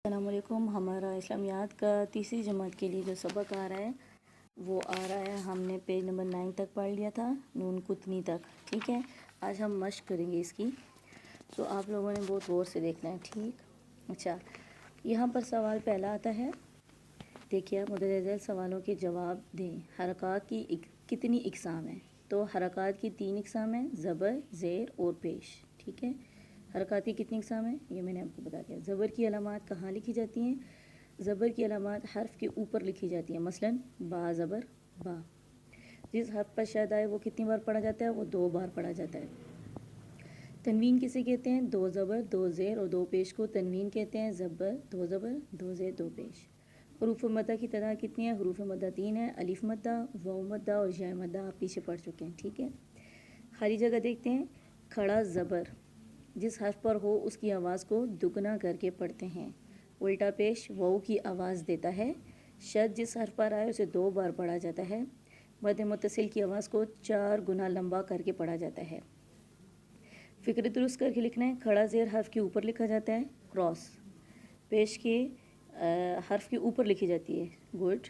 السلام علیکم۔ ہمارا اسلامیات کا تیسری جماعت کے لیے جو سبق آ رہا ہے وہ آ رہا ہے، ہم نے پیج نمبر 9 تک پڑھ لیا تھا، نون کتنی تک، ٹھیک ہے۔ آج ہم مشق کریں گے اس کی، تو آپ لوگوں نے بہت غور سے دیکھنا ہے، ٹھیک۔ اچھا، یہاں پر سوال پہلا آتا ہے، دیکھیے آپ مدرجہ ذیل سوالوں کے جواب دیں۔ حرکات کی کتنی اقسام ہیں؟ تو حرکات کی 3 اقسام ہیں، زبر، زیر اور پیش، ٹھیک ہے۔ حرکات کی کتنی اقسام ہیں یہ میں نے آپ کو بتا دیا۔ زبر کی علامات کہاں لکھی جاتی ہیں؟ زبر کی علامات حرف کے اوپر لکھی جاتی ہیں، مثلاً با زبر با۔ جس حرف پر شد آئے وہ کتنی بار پڑھا جاتا ہے؟ وہ 2 بار پڑھا جاتا ہے۔ تنوین کسے کہتے ہیں؟ 2 زبر 2 زیر اور 2 پیش کو تنوین کہتے ہیں۔ زبر 2 زبر 2 زیر 2 پیش۔ حروف مدہ کی تعداد کتنی ہے؟ حروف مدہ 3 ہے، الف مدہ، واو مدہ اور یا مدہ آپ پیچھے پڑھ چکے ہیں، ٹھیک ہے۔ خالی جگہ دیکھتے ہیں۔ کھڑا زبر جس حرف پر ہو اس کی آواز کو دگنا کر کے پڑھتے ہیں۔ الٹا پیش واو کی آواز دیتا ہے۔ شد جس حرف پر آئے اسے 2 بار پڑھا جاتا ہے۔ مد متصل کی آواز کو 4 گنا لمبا کر کے پڑھا جاتا ہے۔ فکر درست کر کے لکھنا ہے۔ کھڑا زیر حرف کے اوپر لکھا جاتا ہے، کراس۔ پیش کے حرف کے اوپر لکھی جاتی ہے، گڈ۔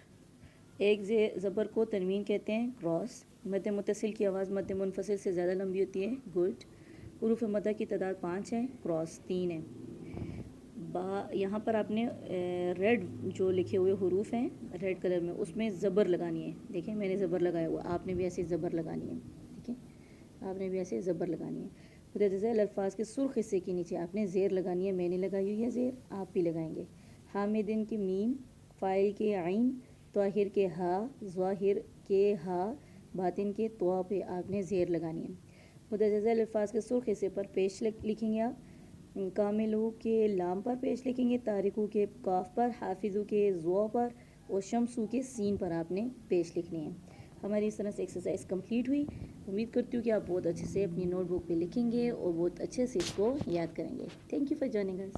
ایک زبر کو تنوین کہتے ہیں، کراس۔ مد متصل کی آواز مد منفصل سے زیادہ لمبی ہوتی ہے، گڈ۔ حروف مدہ کی تعداد 5 ہے، کراس 3 ہے۔ یہاں پر آپ نے ریڈ جو لکھے ہوئے حروف ہیں ریڈ کلر میں، اس میں زبر لگانی ہے۔ دیکھیں میں نے زبر لگایا ہوا، آپ نے بھی ایسے زبر لگانی ہے، ٹھیک ہے، آپ نے بھی ایسے زبر لگانی ہے۔ مدرجہ ذیل الفاظ کے سرخ حصے کے نیچے آپ نے زیر لگانی ہے، میں نے لگائی ہوئی ہے زیر، آپ بھی لگائیں گے۔ حامدین کے میم، فاعل کے عین، طاہر کے ہا، ظاہر کے ہا، باطن کے طوا پہ آپ نے زیر لگانی ہے۔ مدرجہ ذیل الفاظ کے سرخ حصے پر پیش لکھیں گے آپ، کاملو کے لام پر پیش لکھیں گے، تارکو کے کاف پر، حافظو کے ضو پر اور شمسو کے سین پر آپ نے پیش لکھنی ہے۔ ہماری اس طرح سے ایکسرسائز کمپلیٹ ہوئی۔ امید کرتی ہوں کہ آپ بہت اچھے سے اپنی نوٹ بک پہ لکھیں گے اور بہت اچھے سے اس کو یاد کریں گے۔ Thank you for joining us.